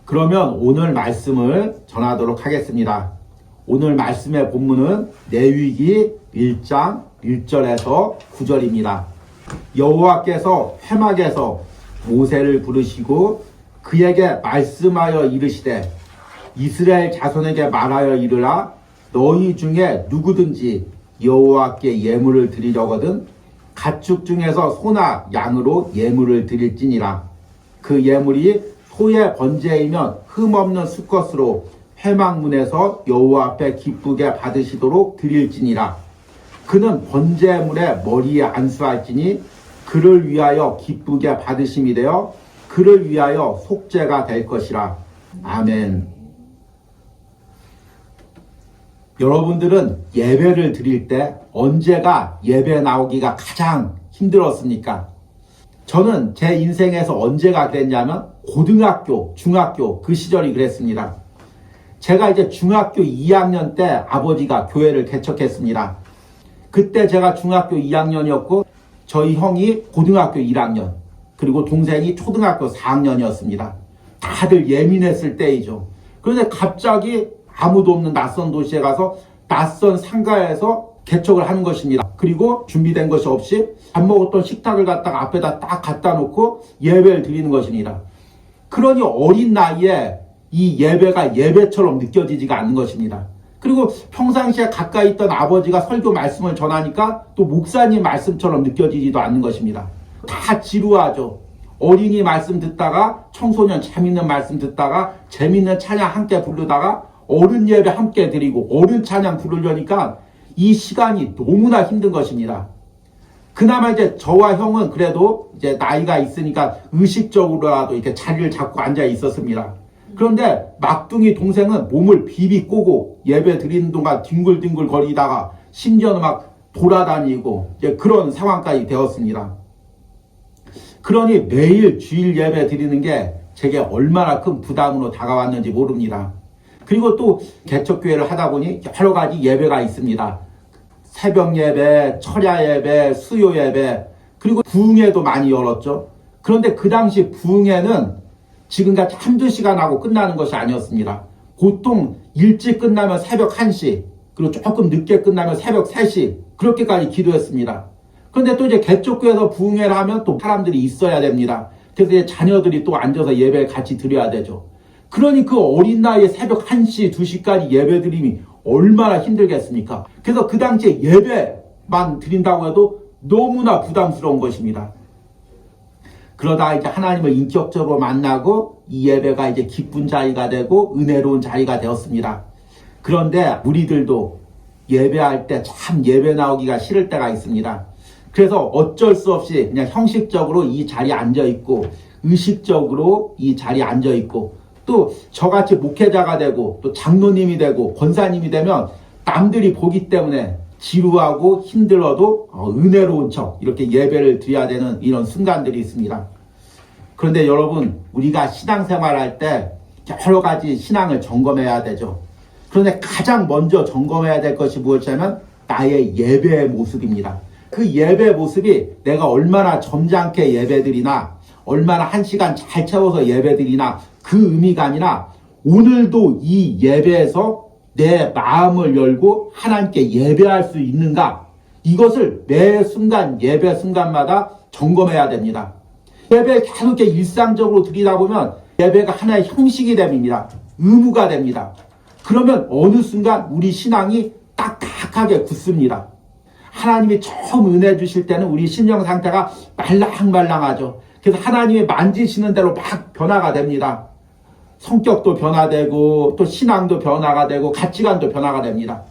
그러면 오늘 말씀을 전하도록 하겠습니다. 오늘 말씀의 본문은 레위기 1장 1절에서 9절입니다. 여호와께서 회막에서 모세를 부르시고 그에게 말씀하여 이르시되 이스라엘 자손에게 말하여 이르라. 너희 중에 누구든지 여호와께 예물을 드리려거든 가축 중에서 소나 양으로 예물을 드릴지니라. 그 예물이 소의 번제이면 흠없는 수컷으로 회막문에서 여호와 앞에 기쁘게 받으시도록 드릴지니라. 그는 번제물의 머리에 안수할지니 그를 위하여 기쁘게 받으심이 되어 그를 위하여 속죄가 될 것이라. 아멘. 여러분들은 예배를 드릴 때 언제가 예배 나오기가 가장 힘들었습니까? 저는 제 인생에서 언제가 그랬냐면 고등학교, 중학교 그 시절이 그랬습니다. 제가 이제 중학교 2학년 때 아버지가 교회를 개척했습니다. 그때 제가 중학교 2학년이었고 저희 형이 고등학교 1학년 그리고 동생이 초등학교 4학년이었습니다. 다들 예민했을 때이죠. 그런데 갑자기 아무도 없는 낯선 도시에 가서 낯선 상가에서 개척을 하는 것입니다. 그리고 준비된 것이 없이 밥 먹었던 식탁을 갖다가 앞에다 딱 갖다 놓고 예배를 드리는 것입니다. 그러니 어린 나이에 이 예배가 예배처럼 느껴지지가 않는 것입니다. 그리고 평상시에 가까이 있던 아버지가 설교 말씀을 전하니까 또 목사님 말씀처럼 느껴지지도 않는 것입니다. 다 지루하죠. 어린이 말씀 듣다가 청소년 재밌는 말씀 듣다가 재밌는 찬양 함께 부르다가 어른 예배 함께 드리고 어른 찬양 부르려니까 이 시간이 너무나 힘든 것입니다. 그나마 이제 저와 형은 그래도 이제 나이가 있으니까 의식적으로라도 이렇게 자리를 잡고 앉아 있었습니다. 그런데 막둥이 동생은 몸을 비비 꼬고 예배 드리는 동안 뒹굴뒹굴 거리다가 심지어는 막 돌아다니고 이제 그런 상황까지 되었습니다. 그러니 매일 주일 예배 드리는 게 제게 얼마나 큰 부담으로 다가왔는지 모릅니다. 그리고 또 개척교회를 하다 보니 여러 가지 예배가 있습니다. 새벽 예배, 철야 예배, 수요 예배, 그리고 부흥회도 많이 열었죠. 그런데 그 당시 부흥회는 지금같이 한두 시간 하고 끝나는 것이 아니었습니다. 보통 일찍 끝나면 새벽 1시, 그리고 조금 늦게 끝나면 새벽 3시, 그렇게까지 기도했습니다. 그런데 또 이제 개척교회에서 부흥회를 하면 또 사람들이 있어야 됩니다. 그래서 이제 자녀들이 또 앉아서 예배를 같이 드려야 되죠. 그러니 그 어린 나이에 새벽 1시, 2시까지 예배 드림이 얼마나 힘들겠습니까? 그래서 그 당시에 예배만 드린다고 해도 너무나 부담스러운 것입니다. 그러다 이제 하나님을 인격적으로 만나고 이 예배가 이제 기쁜 자리가 되고 은혜로운 자리가 되었습니다. 그런데 우리들도 예배할 때 참 예배 나오기가 싫을 때가 있습니다. 그래서 어쩔 수 없이 그냥 형식적으로 이 자리에 앉아있고 의식적으로 이 자리에 앉아있고 또 저같이 목회자가 되고 또 장로님이 되고 권사님이 되면 남들이 보기 때문에 지루하고 힘들어도 은혜로운 척 이렇게 예배를 드려야 되는 이런 순간들이 있습니다. 그런데 여러분, 우리가 신앙생활할 때 여러 가지 신앙을 점검해야 되죠. 그런데 가장 먼저 점검해야 될 것이 무엇이냐면 나의 예배의 모습입니다. 그 예배 모습이 내가 얼마나 점잖게 예배드리나 얼마나 1시간 잘 채워서 예배드리나 그 의미가 아니라 오늘도 이 예배에서 내 마음을 열고 하나님께 예배할 수 있는가, 이것을 매 순간 예배 순간마다 점검해야 됩니다. 예배 계속 이렇게 일상적으로 드리다 보면 예배가 하나의 형식이 됩니다. 의무가 됩니다. 그러면 어느 순간 우리 신앙이 딱딱하게 굳습니다. 하나님이 처음 은혜 주실 때는 우리 심령 상태가 말랑말랑하죠. 그래서 하나님이 만지시는 대로 막 변화가 됩니다. 성격도 변화되고 또 신앙도 변화가 되고 가치관도 변화가 됩니다.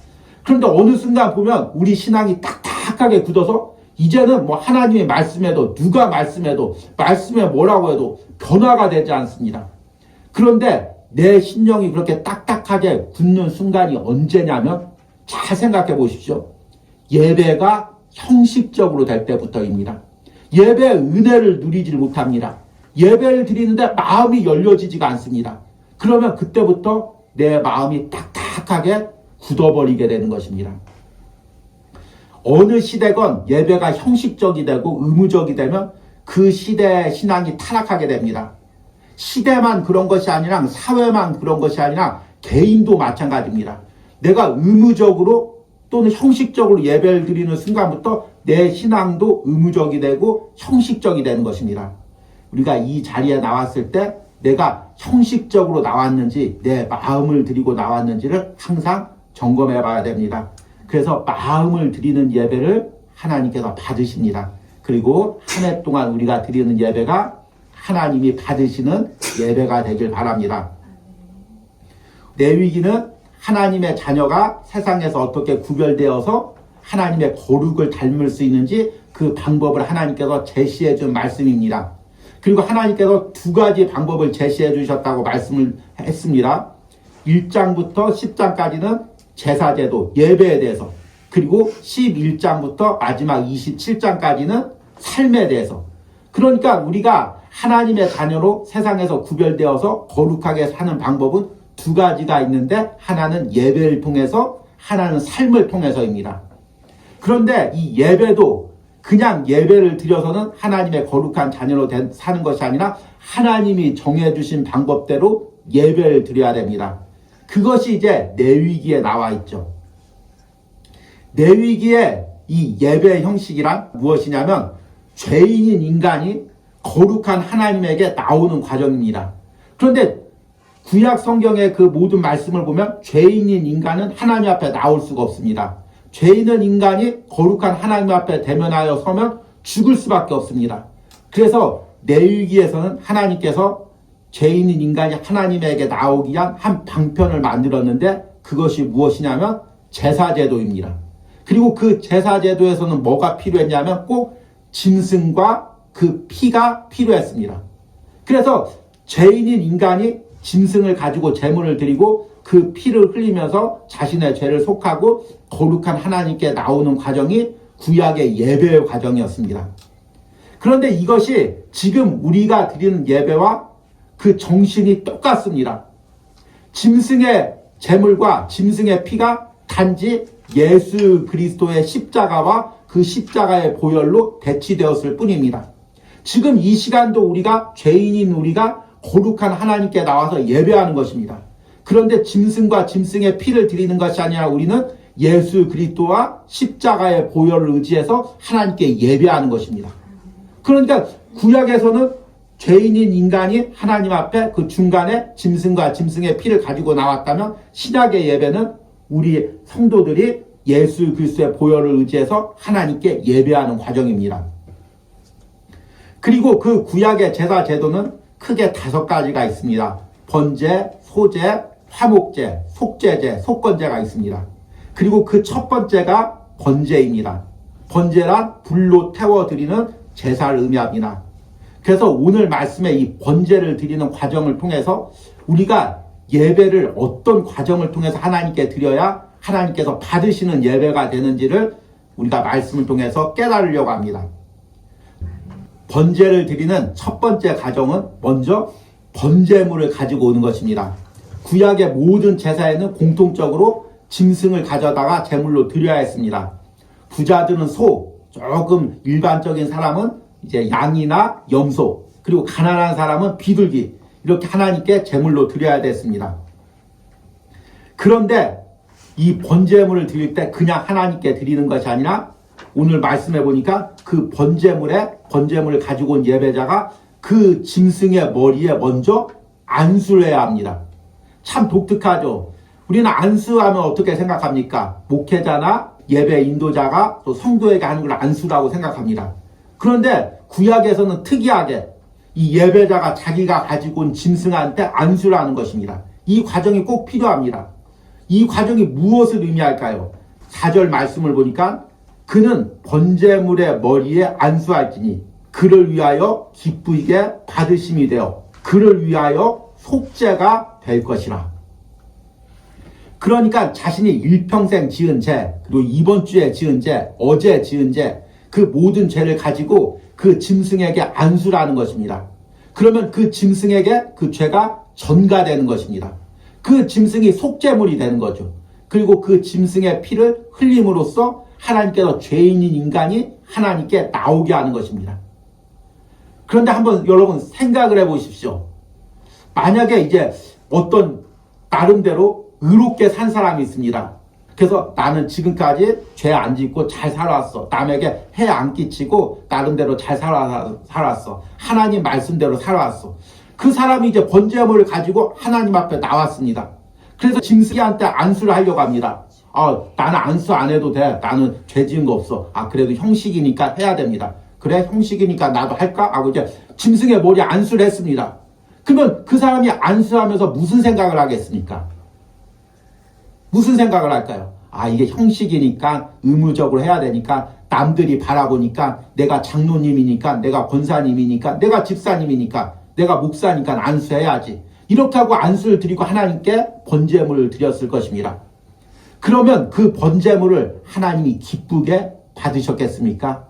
그런데 어느 순간 보면 우리 신앙이 딱딱하게 굳어서 이제는 뭐 하나님의 말씀에도 누가 말씀해도 말씀에 뭐라고 해도 변화가 되지 않습니다. 그런데 내 심령이 그렇게 딱딱하게 굳는 순간이 언제냐면 잘 생각해 보십시오. 예배가 형식적으로 될 때부터입니다. 예배의 은혜를 누리질 못합니다. 예배를 드리는데 마음이 열려지지가 않습니다. 그러면 그때부터 내 마음이 딱딱하게 굳어버리게 되는 것입니다. 어느 시대건 예배가 형식적이 되고 의무적이 되면 그 시대의 신앙이 타락하게 됩니다. 시대만 그런 것이 아니라 사회만 그런 것이 아니라 개인도 마찬가지입니다. 내가 의무적으로 또는 형식적으로 예배를 드리는 순간부터 내 신앙도 의무적이 되고 형식적이 되는 것입니다. 우리가 이 자리에 나왔을 때 내가 형식적으로 나왔는지 내 마음을 드리고 나왔는지를 항상 점검해 봐야 됩니다. 그래서 마음을 드리는 예배를 하나님께서 받으십니다. 그리고 한 해 동안 우리가 드리는 예배가 하나님이 받으시는 예배가 되길 바랍니다. 레위기는 하나님의 자녀가 세상에서 어떻게 구별되어서 하나님의 거룩을 닮을 수 있는지 그 방법을 하나님께서 제시해 준 말씀입니다. 그리고 하나님께서 두 가지 방법을 제시해 주셨다고 말씀을 했습니다. 1장부터 10장까지는 제사제도, 예배에 대해서, 그리고 11장부터 마지막 27장까지는 삶에 대해서. 그러니까 우리가 하나님의 자녀로 세상에서 구별되어서 거룩하게 사는 방법은 두 가지가 있는데, 하나는 예배를 통해서, 하나는 삶을 통해서입니다. 그런데 이 예배도 그냥 예배를 드려서는 하나님의 거룩한 자녀로 사는 것이 아니라 하나님이 정해주신 방법대로 예배를 드려야 됩니다. 그것이 이제 레위기에 나와 있죠. 레위기의 이 예배 형식이란 무엇이냐면 죄인인 인간이 거룩한 하나님에게 나오는 과정입니다. 그런데 구약 성경의 그 모든 말씀을 보면 죄인인 인간은 하나님 앞에 나올 수가 없습니다. 죄인은 인간이 거룩한 하나님 앞에 대면하여 서면 죽을 수밖에 없습니다. 그래서 레위기에서는 하나님께서 죄인인 인간이 하나님에게 나오기 위한 한 방편을 만들었는데 그것이 무엇이냐면 제사제도입니다. 그리고 그 제사제도에서는 뭐가 필요했냐면 꼭 짐승과 그 피가 필요했습니다. 그래서 죄인인 인간이 짐승을 가지고 제물을 드리고 그 피를 흘리면서 자신의 죄를 속하고 거룩한 하나님께 나오는 과정이 구약의 예배의 과정이었습니다. 그런데 이것이 지금 우리가 드리는 예배와 그 정신이 똑같습니다. 짐승의 제물과 짐승의 피가 단지 예수 그리스도의 십자가와 그 십자가의 보혈로 대치되었을 뿐입니다. 지금 이 시간도 우리가 죄인인 우리가 거룩한 하나님께 나와서 예배하는 것입니다. 그런데 짐승과 짐승의 피를 드리는 것이 아니라 우리는 예수 그리스도와 십자가의 보혈을 의지해서 하나님께 예배하는 것입니다. 그러니까 구약에서는 죄인인 인간이 하나님 앞에 그 중간에 짐승과 짐승의 피를 가지고 나왔다면 신약의 예배는 우리 성도들이 예수 그리스도의 보혈을 의지해서 하나님께 예배하는 과정입니다. 그리고 그 구약의 제사 제도는 크게 5가지가 있습니다. 번제, 소제, 화목제, 속죄제, 속건제가 있습니다. 그리고 그 첫 번째가 번제입니다. 번제란 불로 태워드리는 제사를 의미합니다. 그래서 오늘 말씀에 이 번제를 드리는 과정을 통해서 우리가 예배를 어떤 과정을 통해서 하나님께 드려야 하나님께서 받으시는 예배가 되는지를 우리가 말씀을 통해서 깨달으려고 합니다. 번제를 드리는 첫 번째 과정은 먼저 번제물을 가지고 오는 것입니다. 구약의 모든 제사에는 공통적으로 짐승을 가져다가 제물로 드려야 했습니다. 부자들은 소, 조금 일반적인 사람은 이제 양이나 염소, 그리고 가난한 사람은 비둘기, 이렇게 하나님께 제물로 드려야 됐습니다. 그런데 이 번제물을 드릴 때 그냥 하나님께 드리는 것이 아니라 오늘 말씀해 보니까 그 번제물을 가지고 온 예배자가 그 짐승의 머리에 먼저 안수를 해야 합니다. 참 독특하죠. 우리는 안수하면 어떻게 생각합니까? 목회자나 예배 인도자가 또 성도에게 하는 걸 안수라고 생각합니다. 그런데 구약에서는 특이하게 이 예배자가 자기가 가지고 온 짐승한테 안수를 하는 것입니다. 이 과정이 꼭 필요합니다. 이 과정이 무엇을 의미할까요? 4절 말씀을 보니까 그는 번제물의 머리에 안수할지니 그를 위하여 기쁘게 받으심이 되어 그를 위하여 속죄가 될 것이라. 그러니까 자신이 일평생 지은 죄, 그리고 이번 주에 지은 죄, 어제 지은 죄, 그 모든 죄를 가지고 그 짐승에게 안수라는 것입니다. 그러면 그 짐승에게 그 죄가 전가되는 것입니다. 그 짐승이 속죄물이 되는 거죠. 그리고 그 짐승의 피를 흘림으로써 하나님께서 죄인인 인간이 하나님께 나오게 하는 것입니다. 그런데 한번 여러분 생각을 해보십시오. 만약에 이제 어떤 나름대로 의롭게 산 사람이 있습니다. 그래서 나는 지금까지 죄 안 짓고 잘 살아왔어. 남에게 해 안 끼치고 나름대로 잘 살아왔어. 하나님 말씀대로 살아왔어. 그 사람이 이제 번제물을 가지고 하나님 앞에 나왔습니다. 그래서 짐승이한테 안수를 하려고 합니다. 나는 안수 안 해도 돼. 나는 죄 지은 거 없어. 그래도 형식이니까 해야 됩니다. 그래, 형식이니까 나도 할까? 하고 이제 짐승의 머리에 안수를 했습니다. 그러면 그 사람이 안수하면서 무슨 생각을 하겠습니까? 무슨 생각을 할까요? 이게 형식이니까 의무적으로 해야 되니까 남들이 바라보니까 내가 장로님이니까 내가 권사님이니까 내가 집사님이니까 내가 목사니까 안수해야지. 이렇게 하고 안수를 드리고 하나님께 번제물을 드렸을 것입니다. 그러면 그 번제물을 하나님이 기쁘게 받으셨겠습니까?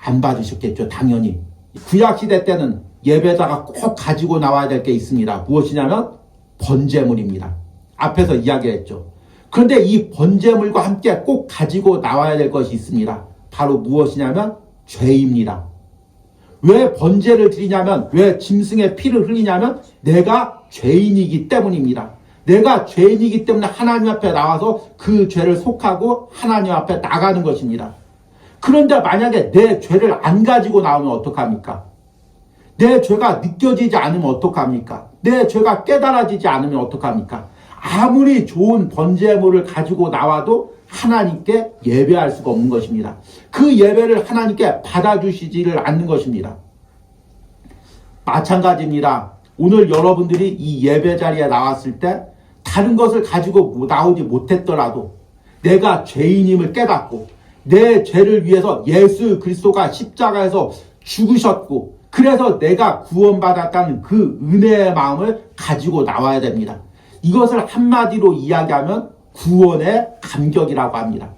안 받으셨겠죠, 당연히. 구약시대 때는 예배자가 꼭 가지고 나와야 될 게 있습니다. 무엇이냐면 번제물입니다. 앞에서 이야기했죠. 그런데 이 번제물과 함께 꼭 가지고 나와야 될 것이 있습니다. 바로 무엇이냐면 죄입니다. 왜 번제를 드리냐면, 왜 짐승의 피를 흘리냐면 내가 죄인이기 때문입니다. 내가 죄인이기 때문에 하나님 앞에 나와서 그 죄를 속하고 하나님 앞에 나가는 것입니다. 그런데 만약에 내 죄를 안 가지고 나오면 어떡합니까? 내 죄가 느껴지지 않으면 어떡합니까? 내 죄가 깨달아지지 않으면 어떡합니까? 아무리 좋은 번제물을 가지고 나와도 하나님께 예배할 수가 없는 것입니다. 그 예배를 하나님께 받아주시지를 않는 것입니다. 마찬가지입니다. 오늘 여러분들이 이 예배 자리에 나왔을 때 다른 것을 가지고 나오지 못했더라도 내가 죄인임을 깨닫고 내 죄를 위해서 예수 그리스도가 십자가에서 죽으셨고 그래서 내가 구원받았다는 그 은혜의 마음을 가지고 나와야 됩니다. 이것을 한마디로 이야기하면 구원의 감격이라고 합니다.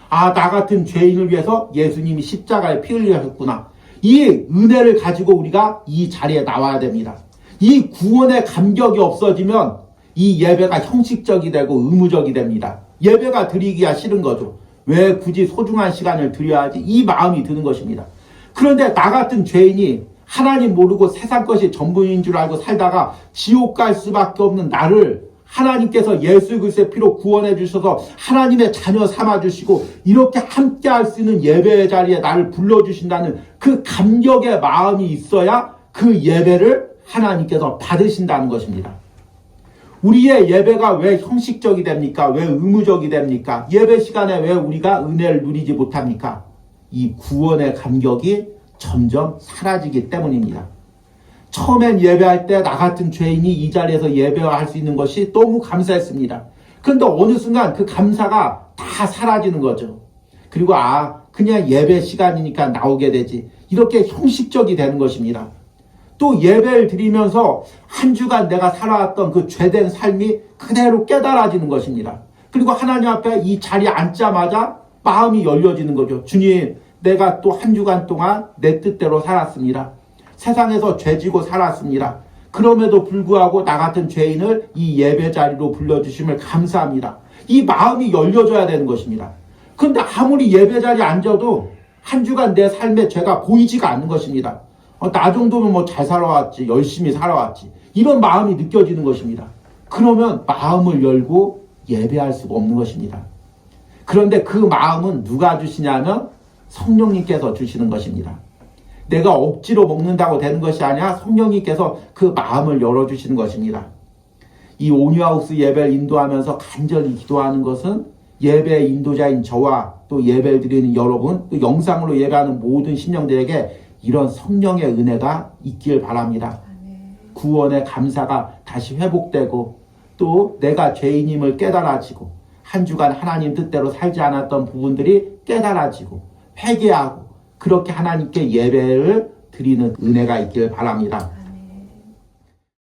나 같은 죄인을 위해서 예수님이 십자가에 피 흘리셨구나. 이 은혜를 가지고 우리가 이 자리에 나와야 됩니다. 이 구원의 감격이 없어지면 이 예배가 형식적이 되고 의무적이 됩니다. 예배가 드리기가 싫은 거죠. 왜 굳이 소중한 시간을 드려야지? 이 마음이 드는 것입니다. 그런데 나 같은 죄인이 하나님 모르고 세상 것이 전부인 줄 알고 살다가 지옥 갈 수밖에 없는 나를 하나님께서 예수 그리스도의 피로 구원해 주셔서 하나님의 자녀 삼아 주시고 이렇게 함께 할 수 있는 예배의 자리에 나를 불러주신다는 그 감격의 마음이 있어야 그 예배를 하나님께서 받으신다는 것입니다. 우리의 예배가 왜 형식적이 됩니까? 왜 의무적이 됩니까? 예배 시간에 왜 우리가 은혜를 누리지 못합니까? 이 구원의 감격이 점점 사라지기 때문입니다. 처음엔 예배할 때 나 같은 죄인이 이 자리에서 예배할 수 있는 것이 너무 감사했습니다. 그런데 어느 순간 그 감사가 다 사라지는 거죠. 그리고 그냥 예배 시간이니까 나오게 되지. 이렇게 형식적이 되는 것입니다. 또 예배를 드리면서 한 주간 내가 살아왔던 그 죄된 삶이 그대로 깨달아지는 것입니다. 그리고 하나님 앞에 이 자리에 앉자마자 마음이 열려지는 거죠. 주님, 내가 또 한 주간 동안 내 뜻대로 살았습니다. 세상에서 죄지고 살았습니다. 그럼에도 불구하고 나 같은 죄인을 이 예배 자리로 불러주심을 감사합니다. 이 마음이 열려져야 되는 것입니다. 그런데 아무리 예배 자리에 앉아도 한 주간 내 삶의 죄가 보이지가 않는 것입니다. 나 정도면 잘 살아왔지, 열심히 살아왔지, 이런 마음이 느껴지는 것입니다. 그러면 마음을 열고 예배할 수가 없는 것입니다. 그런데 그 마음은 누가 주시냐면 성령님께서 주시는 것입니다. 내가 억지로 먹는다고 되는 것이 아니라 성령님께서 그 마음을 열어주시는 것입니다. 이 오뉴하우스 예배를 인도하면서 간절히 기도하는 것은 예배 인도자인 저와 또 예배를 드리는 여러분, 또 영상으로 예배하는 모든 심령들에게 이런 성령의 은혜가 있길 바랍니다. 구원의 감사가 다시 회복되고 또 내가 죄인임을 깨달아지고 한 주간 하나님 뜻대로 살지 않았던 부분들이 깨달아지고 회개하고 그렇게 하나님께 예배를 드리는 은혜가 있길 바랍니다.